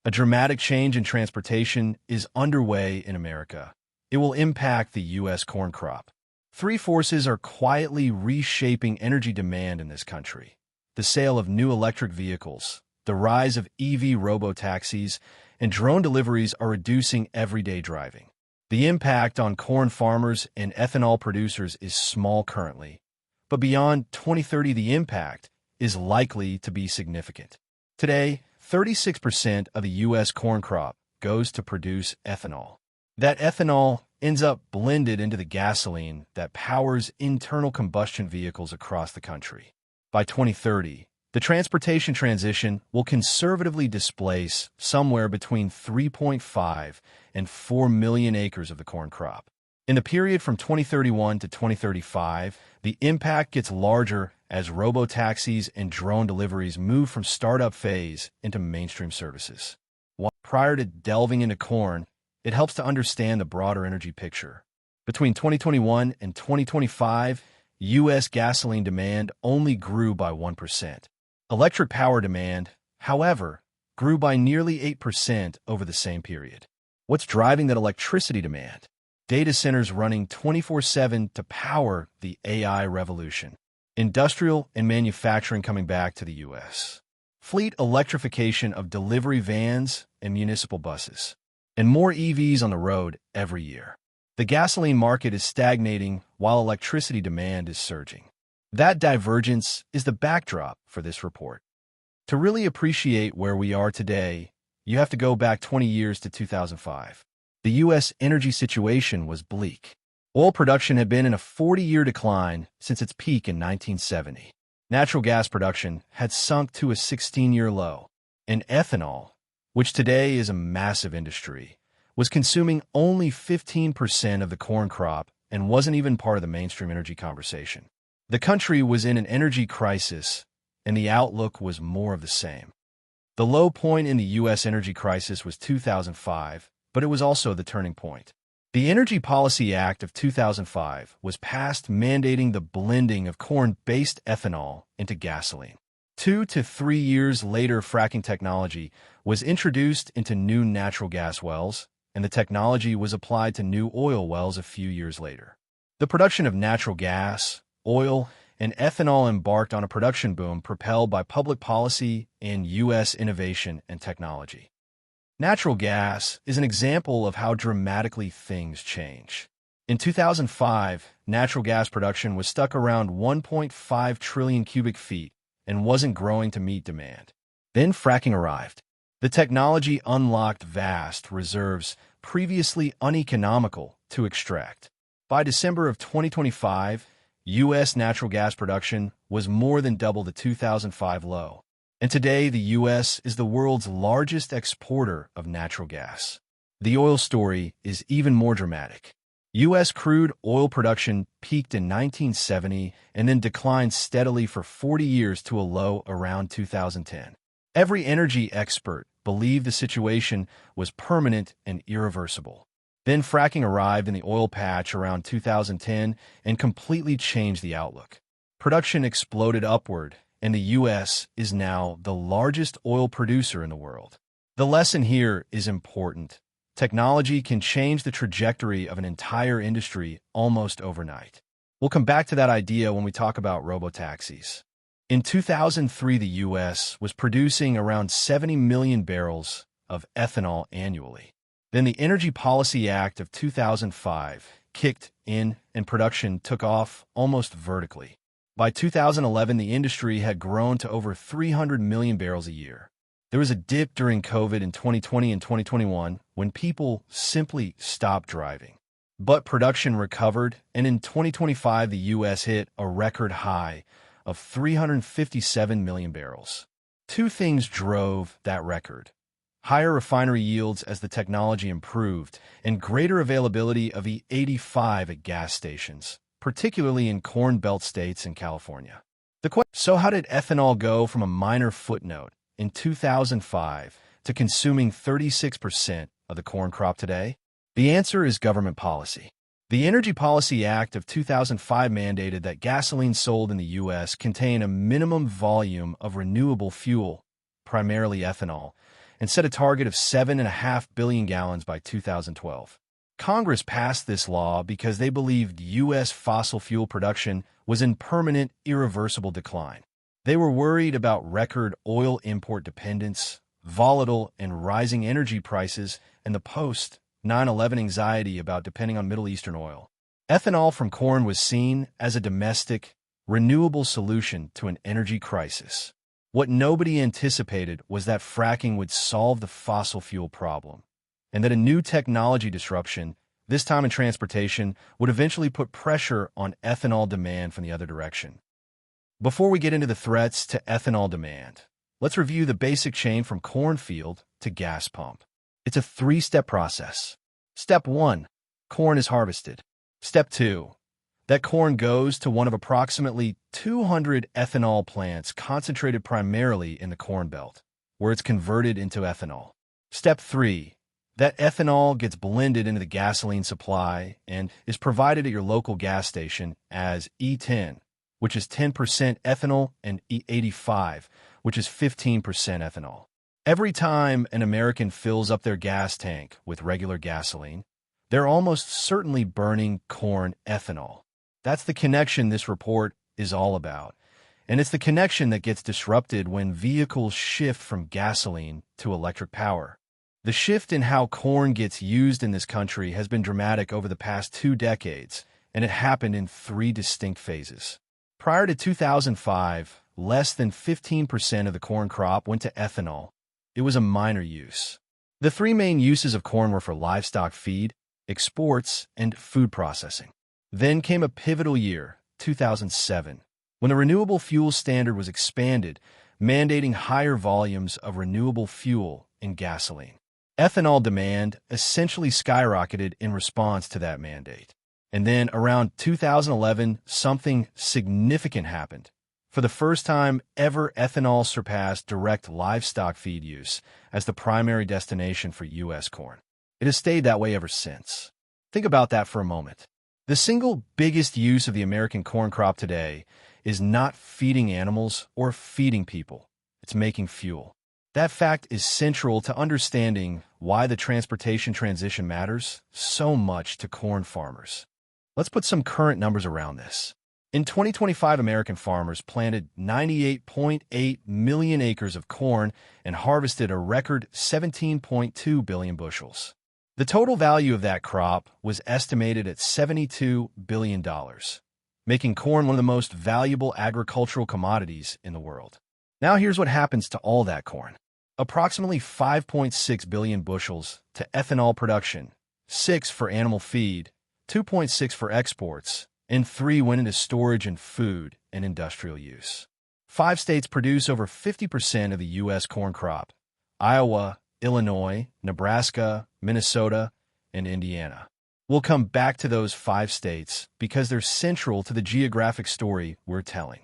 A dramatic change in transportation is underway in America. It will impact the U.S. corn crop. Three forces are quietly reshaping energy demand in this country: the sale of new electric vehicles, the rise of EV robotaxis, and drone deliveries are reducing everyday driving. The impact on corn farmers and ethanol producers is small currently, but beyond 2030 the impact is likely to be significant. Today, 36% of the U.S. corn crop goes to produce ethanol. That ethanol ends up blended into the gasoline that powers internal combustion vehicles across the country. By 2030, the transportation transition will conservatively displace somewhere between 3.5 and 4 million acres of the corn crop. In the period from 2031 to 2035, the impact gets larger as robotaxis and drone deliveries move from startup phase into mainstream services. Prior to delving into corn, it helps to understand the broader energy picture. Between 2021 and 2025, U.S. gasoline demand only grew by 1%. Electric power demand, however, grew by nearly 8% over the same period. What's driving that electricity demand? Data centers running 24/7 to power the AI revolution. Industrial and manufacturing coming back to the U.S. Fleet electrification of delivery vans and municipal buses. And more EVs on the road every year. The gasoline market is stagnating while electricity demand is surging. That divergence is the backdrop for this report. To really appreciate where we are today, you have to go back 20 years to 2005. The U.S. energy situation was bleak. Oil production had been in a 40-year decline since its peak in 1970. Natural gas production had sunk to a 16-year low. And ethanol, which today is a massive industry, was consuming only 15% of the corn crop and wasn't even part of the mainstream energy conversation. The country was in an energy crisis, and the outlook was more of the same. The low point in the U.S. energy crisis was 2005, but it was also the turning point. The Energy Policy Act of 2005 was passed mandating the blending of corn-based ethanol into gasoline. 2 to 3 years later, fracking technology was introduced into new natural gas wells, and the technology was applied to new oil wells a few years later. The production of natural gas, oil, and ethanol embarked on a production boom propelled by public policy and U.S. innovation and technology. Natural gas is an example of how dramatically things change. In 2005, natural gas production was stuck around 1.5 trillion cubic feet and wasn't growing to meet demand. Then fracking arrived. The technology unlocked vast reserves previously uneconomical to extract. By December of 2025, U.S. natural gas production was more than double the 2005 low. And today, the U.S. is the world's largest exporter of natural gas. The oil story is even more dramatic. U.S. crude oil production peaked in 1970 and then declined steadily for 40 years to a low around 2010. Every energy expert believed the situation was permanent and irreversible. Then fracking arrived in the oil patch around 2010 and completely changed the outlook. Production exploded upward, and the U.S. is now the largest oil producer in the world. The lesson here is important. Technology can change the trajectory of an entire industry almost overnight. We'll come back to that idea when we talk about robotaxis. In 2003, the U.S. was producing around 70 million barrels of ethanol annually. Then the Energy Policy Act of 2005 kicked in and production took off almost vertically. By 2011, the industry had grown to over 300 million barrels a year. There was a dip during COVID in 2020 and 2021 when people simply stopped driving. But production recovered, and in 2025, the U.S. hit a record high of 357 million barrels. Two things drove that record: higher refinery yields as the technology improved, and greater availability of E85 at gas stations, particularly in Corn Belt states and California. So how did ethanol go from a minor footnote in 2005 to consuming 36% of the corn crop today? The answer is government policy. The Energy Policy Act of 2005 mandated that gasoline sold in the U.S. contain a minimum volume of renewable fuel, primarily ethanol, and set a target of 7.5 billion gallons by 2012. Congress passed this law because they believed U.S. fossil fuel production was in permanent, irreversible decline. They were worried about record oil import dependence, volatile and rising energy prices, and the post-9/11 anxiety about depending on Middle Eastern oil. Ethanol from corn was seen as a domestic, renewable solution to an energy crisis. What nobody anticipated was that fracking would solve the fossil fuel problem, and that a new technology disruption, this time in transportation, would eventually put pressure on ethanol demand from the other direction. Before we get into the threats to ethanol demand, let's review the basic chain from cornfield to gas pump. It's a three-step process. Step 1, corn is harvested. Step 2, that corn goes to one of approximately 200 ethanol plants concentrated primarily in the Corn Belt, where it's converted into ethanol. Step 3, that ethanol gets blended into the gasoline supply and is provided at your local gas station as E10, which is 10% ethanol, and E85, which is 15% ethanol. Every time an American fills up their gas tank with regular gasoline, they're almost certainly burning corn ethanol. That's the connection this report is all about. And it's the connection that gets disrupted when vehicles shift from gasoline to electric power. The shift in how corn gets used in this country has been dramatic over the past 2 decades, and it happened in 3 distinct phases. Prior to 2005, less than 15% of the corn crop went to ethanol. It was a minor use. The 3 main uses of corn were for livestock feed, exports, and food processing. Then came a pivotal year, 2007, when the renewable fuel standard was expanded, mandating higher volumes of renewable fuel in gasoline. Ethanol demand essentially skyrocketed in response to that mandate. And then around 2011, something significant happened. For the first time ever, ethanol surpassed direct livestock feed use as the primary destination for U.S. corn. It has stayed that way ever since. Think about that for a moment. The single biggest use of the American corn crop today is not feeding animals or feeding people. It's making fuel. That fact is central to understanding why the transportation transition matters so much to corn farmers. Let's put some current numbers around this. In 2025, American farmers planted 98.8 million acres of corn and harvested a record 17.2 billion bushels. The total value of that crop was estimated at $72 billion, making corn one of the most valuable agricultural commodities in the world. Now here's what happens to all that corn. Approximately 5.6 billion bushels to ethanol production, 6 for animal feed, 2.6 for exports, and 3 went into storage and food and industrial use. 5 states produce over 50% of the U.S. corn crop: Iowa, Illinois, Nebraska, Minnesota, and Indiana. We'll come back to those 5 states because they're central to the geographic story we're telling.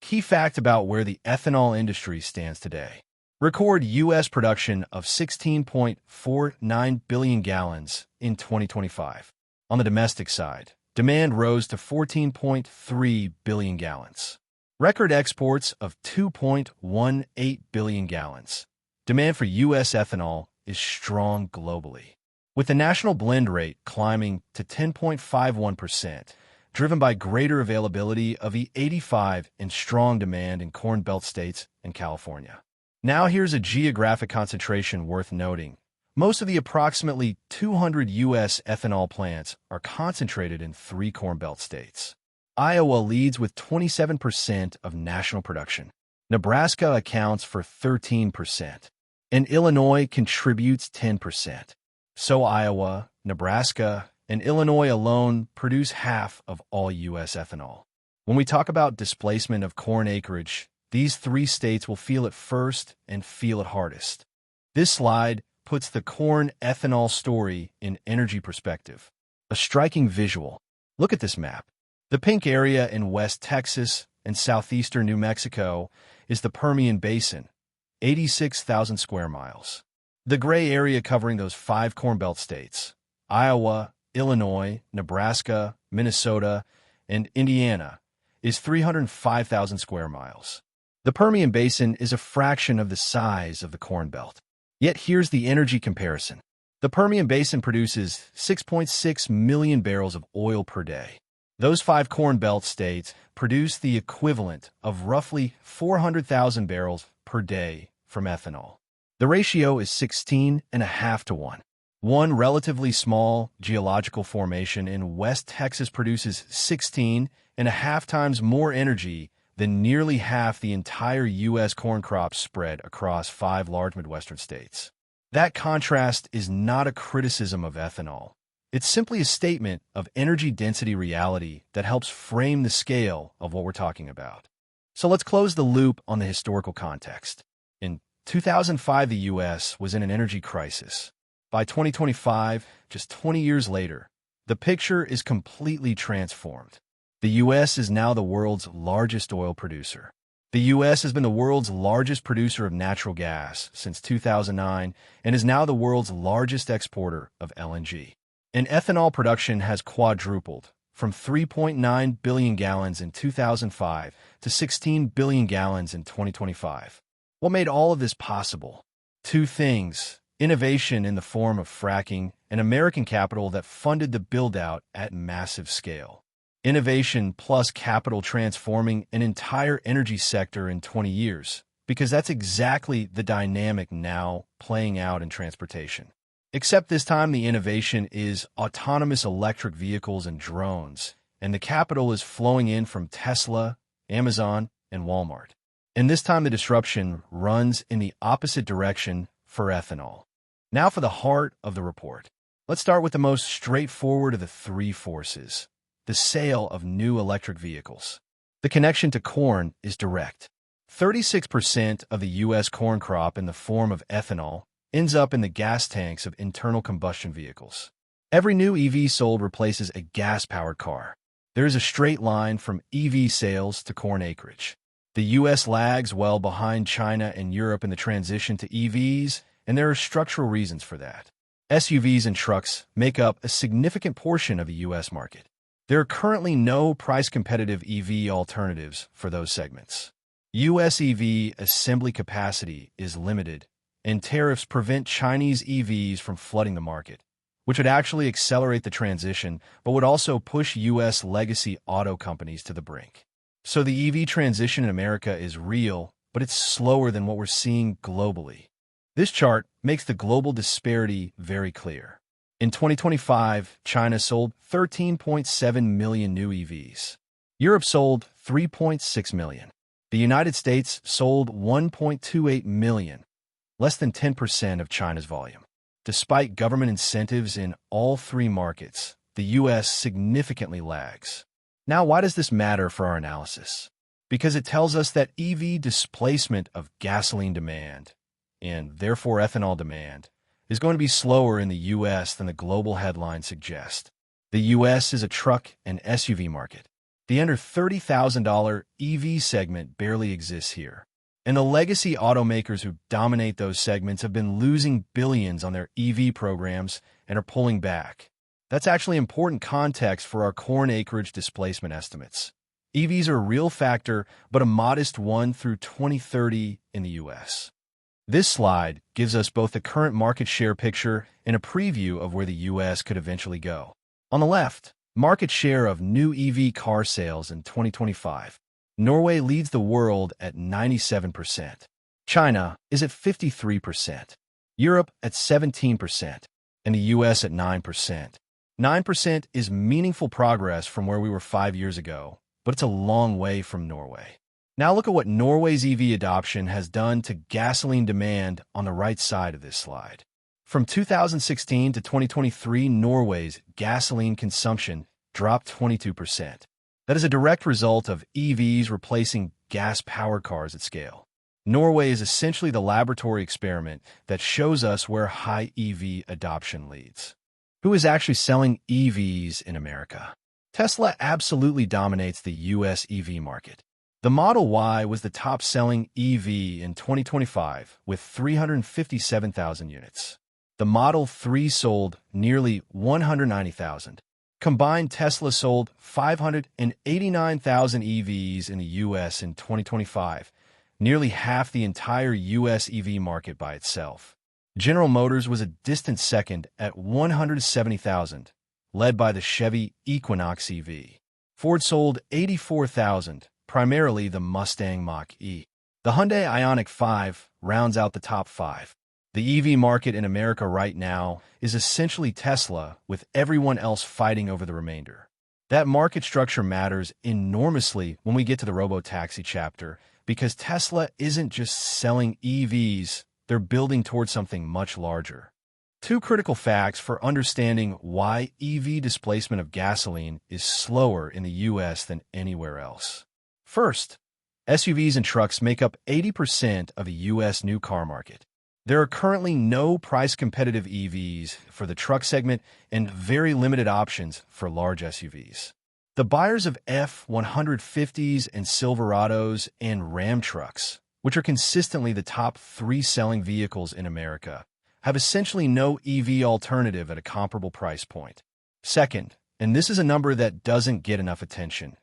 Key fact about where the ethanol industry stands today. Record U.S. production of 16.49 billion gallons in 2025. On the domestic side, demand rose to 14.3 billion gallons. Record exports of 2.18 billion gallons. Demand for U.S. ethanol is strong globally, with the national blend rate climbing to 10.51%, driven by greater availability of E85 and strong demand in Corn Belt states and California. Now here's a geographic concentration worth noting. Most of the approximately 200 U.S. ethanol plants are concentrated in 3 Corn Belt states. Iowa leads with 27% of national production. Nebraska accounts for 13%, and Illinois contributes 10%. So Iowa, Nebraska, and Illinois alone produce half of all U.S. ethanol. When we talk about displacement of corn acreage, these 3 states will feel it first and feel it hardest. This slide puts the corn ethanol story in energy perspective. A striking visual. Look at this map. The pink area in West Texas and southeastern New Mexico is the Permian Basin, 86,000 square miles. The gray area covering those 5 Corn Belt states, Iowa, Illinois, Nebraska, Minnesota, and Indiana, is 305,000 square miles. The Permian Basin is a fraction of the size of the Corn Belt. Yet here's the energy comparison. The Permian Basin produces 6.6 million barrels of oil per day. Those 5 Corn Belt states produce the equivalent of roughly 400,000 barrels per day from ethanol. The ratio is 16.5 to 1. One relatively small geological formation in West Texas produces 16.5 times more energy than nearly half the entire U.S. corn crop spread across 5 large Midwestern states. That contrast is not a criticism of ethanol. It's simply a statement of energy density reality that helps frame the scale of what we're talking about. So let's close the loop on the historical context. In 2005, the U.S. was in an energy crisis. By 2025, just 20 years later, the picture is completely transformed. The U.S. is now the world's largest oil producer. The U.S. has been the world's largest producer of natural gas since 2009 and is now the world's largest exporter of LNG. And ethanol production has quadrupled from 3.9 billion gallons in 2005 to 16 billion gallons in 2025. What made all of this possible? Two things: innovation in the form of fracking and American capital that funded the build-out at massive scale. Innovation plus capital transforming an entire energy sector in 20 years, because that's exactly the dynamic now playing out in transportation. Except this time the innovation is autonomous electric vehicles and drones, and the capital is flowing in from Tesla, Amazon, and Walmart. And this time the disruption runs in the opposite direction for ethanol. Now for the heart of the report. Let's start with the most straightforward of the three forces: the sale of new electric vehicles. The connection to corn is direct. 36% of the U.S. corn crop in the form of ethanol ends up in the gas tanks of internal combustion vehicles. Every new EV sold replaces a gas-powered car. There is a straight line from EV sales to corn acreage. The U.S. lags well behind China and Europe in the transition to EVs, and there are structural reasons for that. SUVs and trucks make up a significant portion of the U.S. market. There are currently no price-competitive EV alternatives for those segments. U.S. EV assembly capacity is limited, and tariffs prevent Chinese EVs from flooding the market, which would actually accelerate the transition but would also push U.S. legacy auto companies to the brink. So the EV transition in America is real, but it's slower than what we're seeing globally. This chart makes the global disparity very clear. In 2025, China sold 13.7 million new EVs. Europe sold 3.6 million. The United States sold 1.28 million, less than 10% of China's volume. Despite government incentives in all three markets, the U.S. significantly lags. Now, why does this matter for our analysis? Because it tells us that EV displacement of gasoline demand, and therefore ethanol demand, is going to be slower in the U.S. than the global headlines suggest. The U.S. is a truck and SUV market. The under $30,000 EV segment barely exists here. And the legacy automakers who dominate those segments have been losing billions on their EV programs and are pulling back. That's actually important context for our corn acreage displacement estimates. EVs are a real factor, but a modest one through 2030 in the U.S. This slide gives us both the current market share picture and a preview of where the U.S. could eventually go. On the left, market share of new EV car sales in 2025. Norway leads the world at 97%. China is at 53%. Europe at 17%. And the U.S. at 9%. 9% is meaningful progress from where we were 5 years ago, but it's a long way from Norway. Now look at what Norway's EV adoption has done to gasoline demand on the right side of this slide. From 2016 to 2023, Norway's gasoline consumption dropped 22%. That is a direct result of EVs replacing gas-powered cars at scale. Norway is essentially the laboratory experiment that shows us where high EV adoption leads. Who is actually selling EVs in America? Tesla absolutely dominates the U.S. EV market. The Model Y was the top-selling EV in 2025 with 357,000 units. The Model 3 sold nearly 190,000. Combined, Tesla sold 589,000 EVs in the U.S. in 2025, nearly half the entire U.S. EV market by itself. General Motors was a distant second at 170,000, led by the Chevy Equinox EV. Ford sold 84,000, primarily the Mustang Mach-E. The Hyundai Ioniq 5 rounds out the top 5. The EV market in America right now is essentially Tesla, with everyone else fighting over the remainder. That market structure matters enormously when we get to the robotaxi chapter, because Tesla isn't just selling EVs, they're building towards something much larger. Two critical facts for understanding why EV displacement of gasoline is slower in the US than anywhere else. First, SUVs and trucks make up 80% of the US new car market. There are currently no price-competitive EVs for the truck segment and very limited options for large SUVs. The buyers of F-150s and Silverados and Ram trucks, which are consistently the top 3 selling vehicles in America, have essentially no EV alternative at a comparable price point. Second, and this is a number that doesn't get enough attention,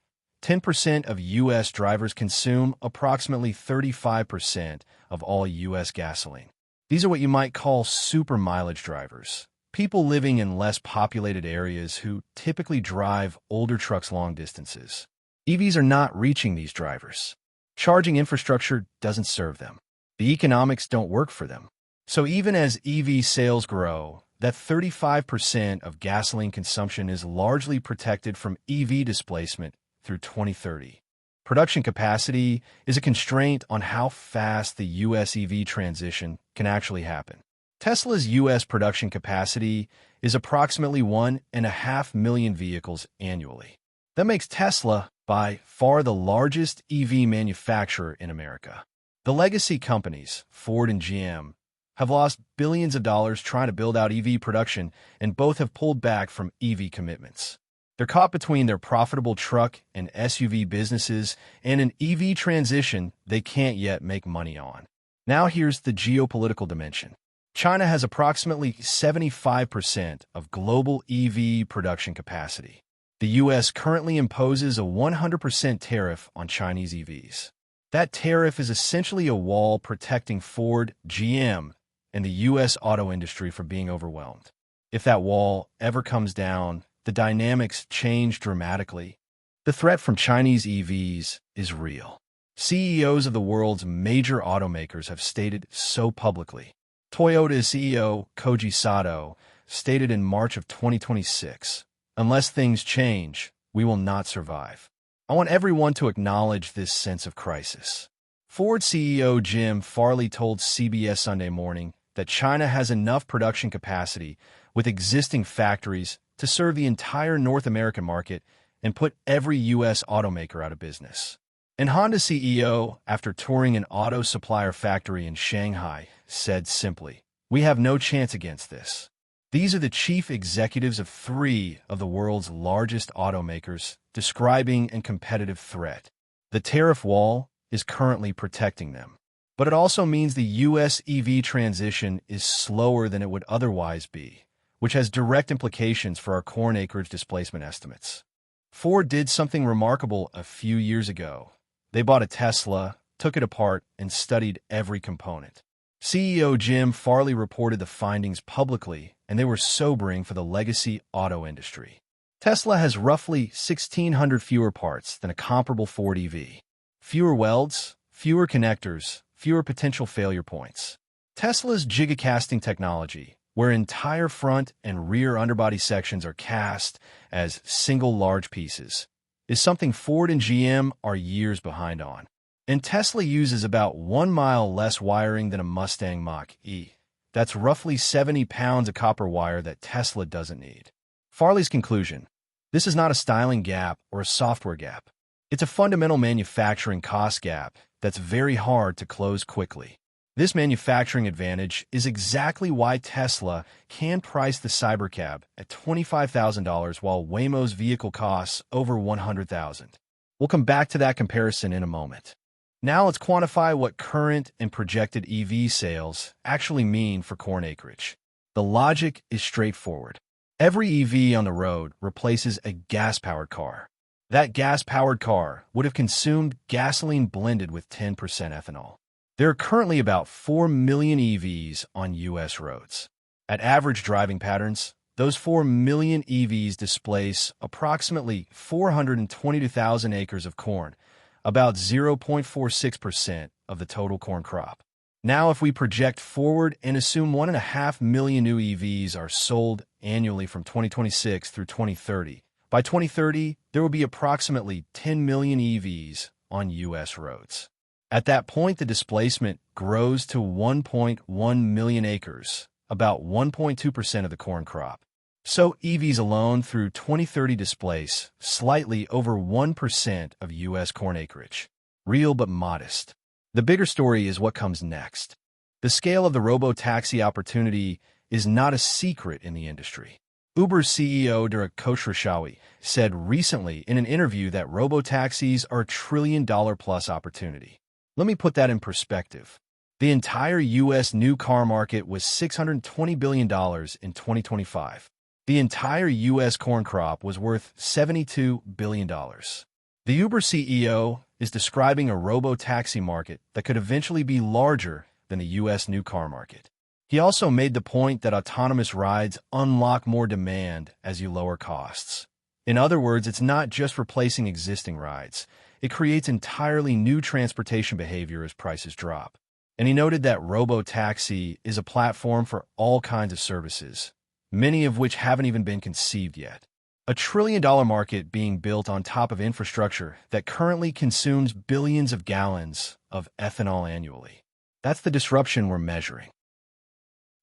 10% of U.S. drivers consume approximately 35% of all U.S. gasoline. These are what you might call super mileage drivers, people living in less populated areas who typically drive older trucks long distances. EVs are not reaching these drivers. Charging infrastructure doesn't serve them. The economics don't work for them. So even as EV sales grow, that 35% of gasoline consumption is largely protected from EV displacement through 2030. Production capacity is a constraint on how fast the U.S. EV transition can actually happen. Tesla's U.S. production capacity is approximately 1.5 million vehicles annually. That makes Tesla by far the largest EV manufacturer in America. The legacy companies, Ford and GM, have lost billions of dollars trying to build out EV production, and both have pulled back from EV commitments. They're caught between their profitable truck and SUV businesses and an EV transition they can't yet make money on. Now here's the geopolitical dimension. China has approximately 75% of global EV production capacity. The U.S. currently imposes a 100% tariff on Chinese EVs. That tariff is essentially a wall protecting Ford, GM, and the U.S. auto industry from being overwhelmed. If that wall ever comes down, the dynamics change dramatically. The threat from Chinese EVs is real. CEOs of the world's major automakers have stated so publicly. Toyota's CEO Koji Sato stated in March of 2026, "Unless things change, we will not survive." I want everyone to acknowledge this sense of crisis. Ford CEO Jim Farley told CBS Sunday Morning that China has enough production capacity with existing factories to serve the entire North American market and put every U.S. automaker out of business. And Honda CEO, after touring an auto supplier factory in Shanghai, said simply, "We have no chance against this." These are the chief executives of 3 of the world's largest automakers describing a competitive threat. The tariff wall is currently protecting them. But it also means the U.S. EV transition is slower than it would otherwise be, which has direct implications for our corn acreage displacement estimates. Ford did something remarkable a few years ago. They bought a Tesla, took it apart, and studied every component. CEO Jim Farley reported the findings publicly, and they were sobering for the legacy auto industry. Tesla has roughly 1,600 fewer parts than a comparable Ford EV. Fewer welds, fewer connectors, fewer potential failure points. Tesla's gigacasting technology, where entire front and rear underbody sections are cast as single large pieces, is something Ford and GM are years behind on. And Tesla uses about 1 mile less wiring than a Mustang Mach-E. That's roughly 70 pounds of copper wire that Tesla doesn't need. Farley's conclusion: this is not a styling gap or a software gap. It's a fundamental manufacturing cost gap that's very hard to close quickly. This manufacturing advantage is exactly why Tesla can price the Cybercab at $25,000 while Waymo's vehicle costs over $100,000. We'll come back to that comparison in a moment. Now let's quantify what current and projected EV sales actually mean for corn acreage. The logic is straightforward. Every EV on the road replaces a gas-powered car. That gas-powered car would have consumed gasoline blended with 10% ethanol. There are currently about 4 million EVs on U.S. roads. At average driving patterns, those 4 million EVs displace approximately 422,000 acres of corn, about 0.46% of the total corn crop. Now, if we project forward and assume 1.5 million new EVs are sold annually from 2026 through 2030, by 2030, there will be approximately 10 million EVs on U.S. roads. At that point, the displacement grows to 1.1 million acres, about 1.2% of the corn crop. So EVs alone through 2030 displace slightly over 1% of U.S. corn acreage. Real but modest. The bigger story is what comes next. The scale of the robo-taxi opportunity is not a secret in the industry. Uber's CEO Dara Khosrowshahi said recently in an interview that robo-taxis are a $1 trillion-plus opportunity. Let me put that in perspective. The entire U.S. new car market was $620 billion in 2025. The entire U.S. corn crop was worth $72 billion. The Uber CEO is describing a robo-taxi market that could eventually be larger than the U.S. new car market. He also made the point that autonomous rides unlock more demand as you lower costs. In other words, it's not just replacing existing rides. It creates entirely new transportation behavior as prices drop. And he noted that robo-taxi is a platform for all kinds of services, many of which haven't even been conceived yet. A $1 trillion market being built on top of infrastructure that currently consumes billions of gallons of ethanol annually. That's the disruption we're measuring.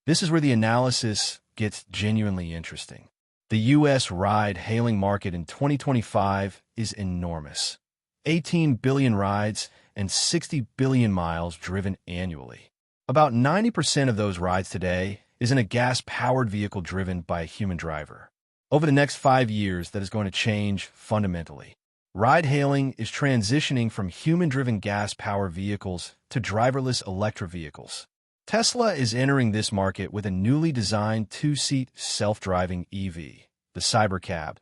This is where the analysis gets genuinely interesting. The U.S. ride-hailing market in 2025 is enormous. 18 billion rides and 60 billion miles driven annually. About 90% of those rides today is in a gas-powered vehicle driven by a human driver. Over the next 5 years, that is going to change fundamentally. Ride-hailing is transitioning from human-driven gas-powered vehicles to driverless electric vehicles. Tesla is entering this market with a newly designed two-seat self-driving EV, the Cybercab,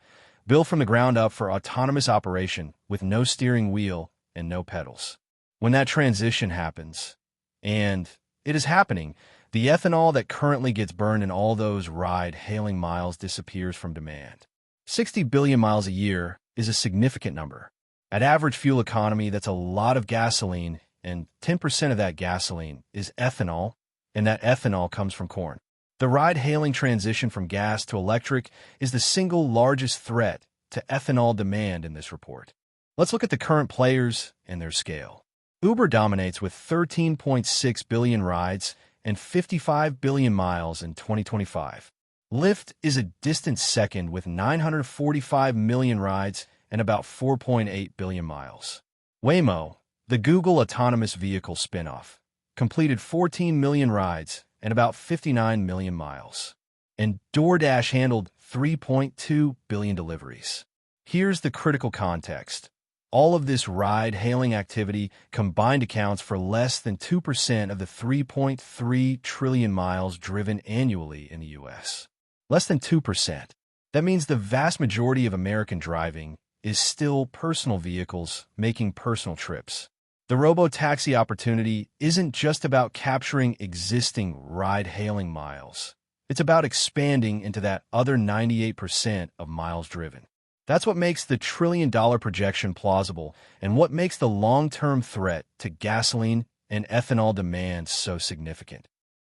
built from the ground up for autonomous operation with no steering wheel and no pedals. When that transition happens, and it is happening, the ethanol that currently gets burned in all those ride-hailing miles disappears from demand. 60 billion miles a year is a significant number. At average fuel economy, that's a lot of gasoline, and 10% of that gasoline is ethanol, and that ethanol comes from corn. The ride-hailing transition from gas to electric is the single largest threat to ethanol demand in this report. Let's look at the current players and their scale. Uber dominates with 13.6 billion rides and 55 billion miles in 2025. Lyft is a distant second with 945 million rides and about 4.8 billion miles. Waymo, the Google autonomous vehicle spinoff, completed 14 million rides and about 59 million miles. And DoorDash handled 3.2 billion deliveries. Here's the critical context. All of this ride-hailing activity combined accounts for less than 2% of the 3.3 trillion miles driven annually in the U.S. Less than 2%. That means the vast majority of American driving is still personal vehicles making personal trips. The robo-taxi opportunity isn't just about capturing existing ride-hailing miles. It's about expanding into that other 98% of miles driven. That's what makes the $1 trillion projection plausible and what makes the long-term threat to gasoline and ethanol demand so significant.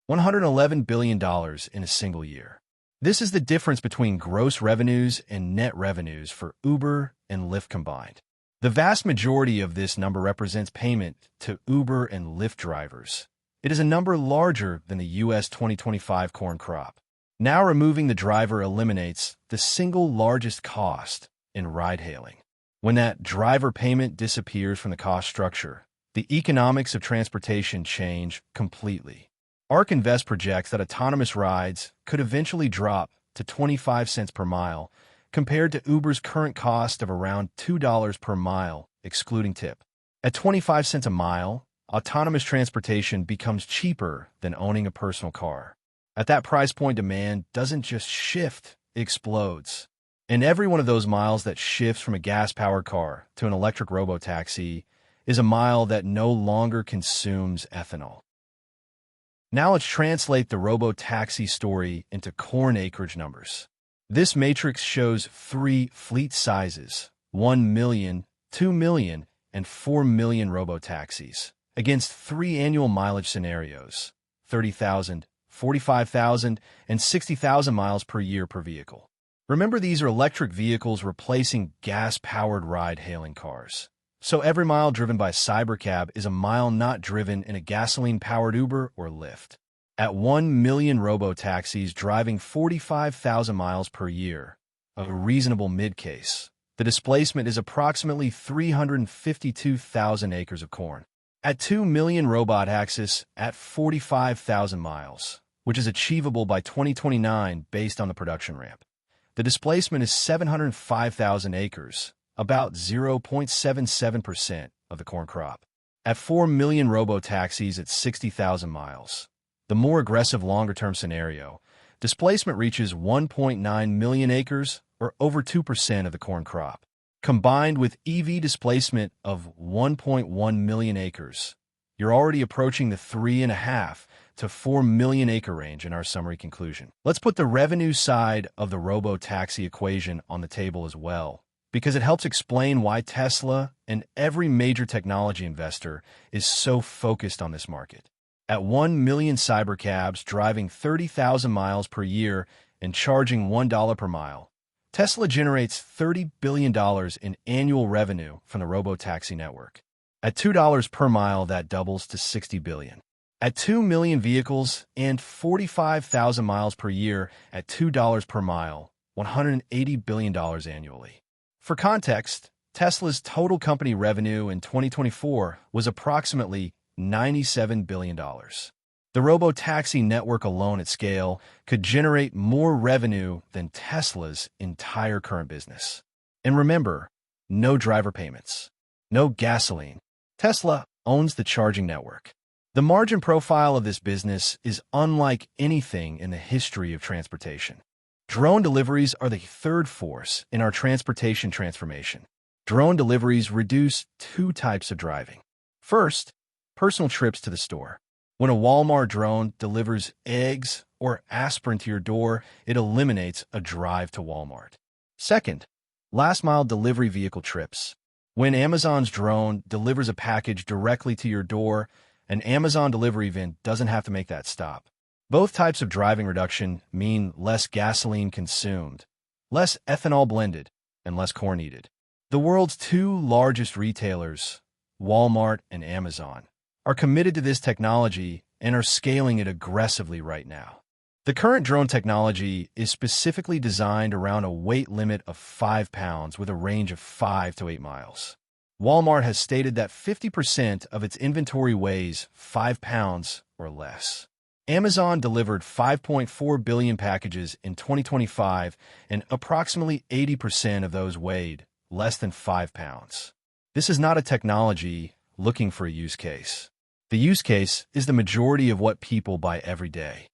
$111 billion in a single year. This is the difference between gross revenues and net revenues for Uber and Lyft combined. The vast majority of this number represents payment to Uber and Lyft drivers. It is a number larger than the U.S. 2025 corn crop. Now removing the driver eliminates the single largest cost in ride-hailing. When that driver payment disappears from the cost structure, the economics of transportation change completely. ARK Invest projects that autonomous rides could eventually drop to 25 cents per mile, compared to Uber's current cost of around $2 per mile, excluding tip. At 25 cents a mile, autonomous transportation becomes cheaper than owning a personal car. At that price point, demand doesn't just shift, it explodes. And every one of those miles that shifts from a gas-powered car to an electric robo-taxi is a mile that no longer consumes ethanol. Now let's translate the robo-taxi story into corn acreage numbers. This matrix shows 3 fleet sizes, 1 million, 2 million, and 4 million robo-taxis, against 3 annual mileage scenarios, 30,000, 45,000, and 60,000 miles per year per vehicle. Remember, these are electric vehicles replacing gas-powered ride-hailing cars. So every mile driven by Cybercab is a mile not driven in a gasoline-powered Uber or Lyft. At 1 million robo-taxis driving 45,000 miles per year, a reasonable mid-case, the displacement is approximately 352,000 acres of corn. At 2 million robot-taxis at 45,000 miles, which is achievable by 2029 based on the production ramp, the displacement is 705,000 acres, about 0.77% of the corn crop. At 4 million robo-taxis at 60,000 miles, the more aggressive longer-term scenario, displacement reaches 1.9 million acres, or over 2% of the corn crop. Combined with EV displacement of 1.1 million acres, you're already approaching the 3.5 to 4 million acre range in our summary conclusion. Let's put the revenue side of the robo-taxi equation on the table as well, because it helps explain why Tesla and every major technology investor is so focused on this market. At 1 million cybercabs driving 30,000 miles per year and charging $1 per mile, Tesla generates $30 billion in annual revenue from the robo-taxi network. At $2 per mile, that doubles to $60 billion. At 2 million vehicles and 45,000 miles per year at $2 per mile, $180 billion annually. For context, Tesla's total company revenue in 2024 was approximately $97 billion. The robo-taxi network alone at scale could generate more revenue than Tesla's entire current business. And remember, no driver payments, no gasoline. Tesla owns the charging network. The margin profile of this business is unlike anything in the history of transportation. Drone deliveries are the third force in our transportation transformation. Drone deliveries reduce 2 types of driving. First, personal trips to the store. When a Walmart drone delivers eggs or aspirin to your door, it eliminates a drive to Walmart. Second, last-mile delivery vehicle trips. When Amazon's drone delivers a package directly to your door, an Amazon delivery van doesn't have to make that stop. Both types of driving reduction mean less gasoline consumed, less ethanol blended, and less corn eated. The world's 2 largest retailers, Walmart and Amazon, are committed to this technology and are scaling it aggressively right now. The current drone technology is specifically designed around a weight limit of 5 pounds with a range of 5 to 8 miles. Walmart has stated that 50% of its inventory weighs 5 pounds or less. Amazon delivered 5.4 billion packages in 2025, and approximately 80% of those weighed less than 5 pounds. This is not a technology looking for a use case. The use case is the majority of what people buy every day.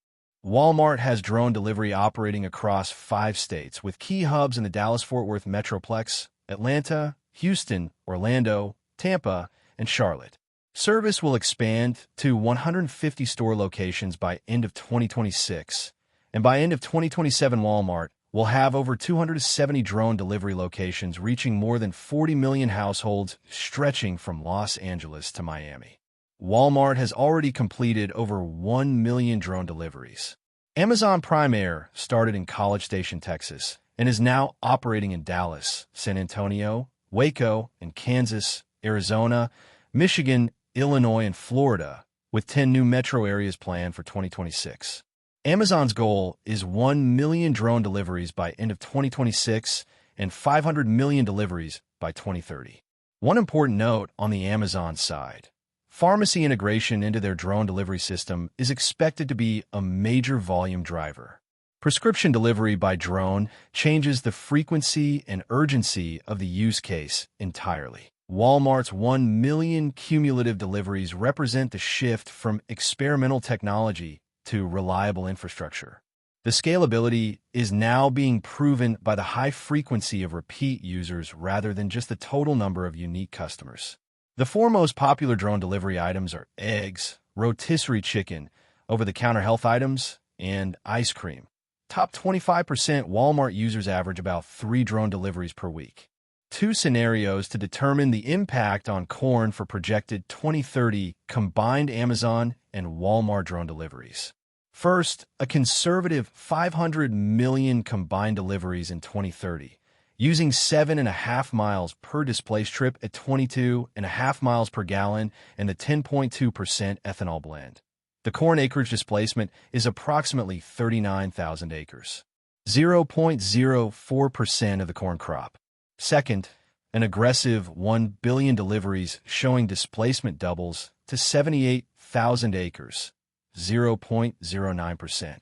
Walmart has drone delivery operating across 5 states, with key hubs in the Dallas-Fort Worth Metroplex, Atlanta, Houston, Orlando, Tampa, and Charlotte. Service will expand to 150 store locations by end of 2026, and by end of 2027, Walmart will have over 270 drone delivery locations reaching more than 40 million households, stretching from Los Angeles to Miami. Walmart has already completed over 1 million drone deliveries. Amazon Prime Air started in College Station, Texas, and is now operating in Dallas, San Antonio, Waco, and Kansas, Arizona, Michigan, Illinois, and Florida, with 10 new metro areas planned for 2026. Amazon's goal is 1 million drone deliveries by end of 2026 and 500 million deliveries by 2030. One important note on the Amazon side: pharmacy integration into their drone delivery system is expected to be a major volume driver. Prescription delivery by drone changes the frequency and urgency of the use case entirely. Walmart's 1 million cumulative deliveries represent the shift from experimental technology to reliable infrastructure. The scalability is now being proven by the high frequency of repeat users rather than just the total number of unique customers. The four most popular drone delivery items are eggs, rotisserie chicken, over-the-counter health items, and ice cream. Top 25% Walmart users average about 3 drone deliveries per week. 2 scenarios to determine the impact on corn for projected 2030 combined Amazon and Walmart drone deliveries. First, a conservative 500 million combined deliveries in 2030, using 7.5 miles per displaced trip at 22.5 miles per gallon and the 10.2% ethanol blend. The corn acreage displacement is approximately 39,000 acres, 0.04% of the corn crop. Second, an aggressive 1 billion deliveries showing displacement doubles to 78,000 acres, 0.09%.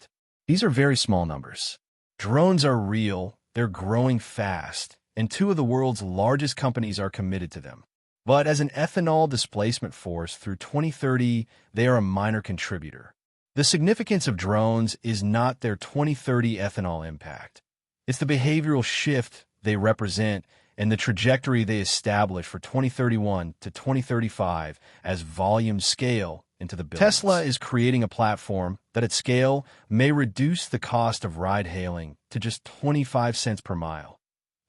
These are very small numbers. Drones are real, they're growing fast, and 2 of the world's largest companies are committed to them. But as an ethanol displacement force through 2030, they are a minor contributor. The significance of drones is not their 2030 ethanol impact. It's the behavioral shift they represent and the trajectory they establish for 2031 to 2035 as volumes scale into the billions. Tesla is creating a platform that at scale may reduce the cost of ride-hailing to just 25 cents per mile,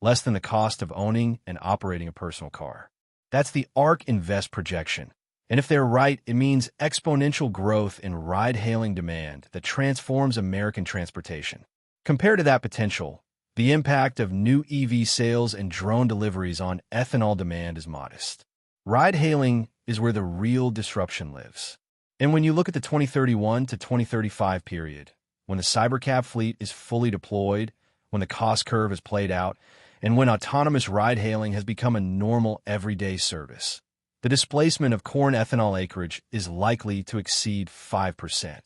less than the cost of owning and operating a personal car. That's the ARK Invest projection. And if they're right, it means exponential growth in ride-hailing demand that transforms American transportation. Compared to that potential, the impact of new EV sales and drone deliveries on ethanol demand is modest. Ride-hailing is where the real disruption lives. And when you look at the 2031 to 2035 period, when the Cybercab fleet is fully deployed, when the cost curve is played out, and when autonomous ride-hailing has become a normal everyday service, the displacement of corn ethanol acreage is likely to exceed 5%.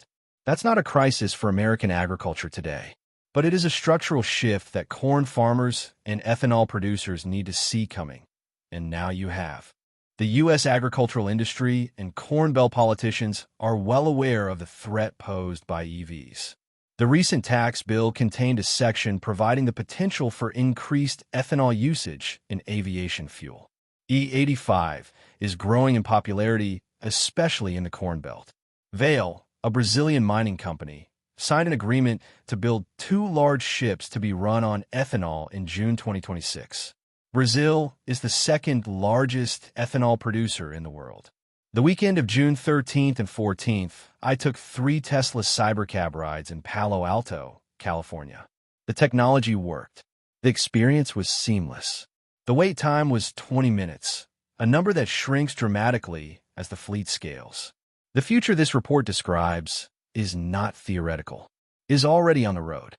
That's not a crisis for American agriculture today, but it is a structural shift that corn farmers and ethanol producers need to see coming. And now you have. The U.S. agricultural industry and Corn Belt politicians are well aware of the threat posed by EVs. The recent tax bill contained a section providing the potential for increased ethanol usage in aviation fuel. E85 is growing in popularity, especially in the Corn Belt. Vale, a Brazilian mining company, signed an agreement to build 2 large ships to be run on ethanol in June 2026. Brazil is the second largest ethanol producer in the world. The weekend of June 13th and 14th, I took 3 Tesla Cybercab rides in Palo Alto, California. The technology worked. The experience was seamless. The wait time was 20 minutes, a number that shrinks dramatically as the fleet scales. The future this report describes is not theoretical. It is already on the road.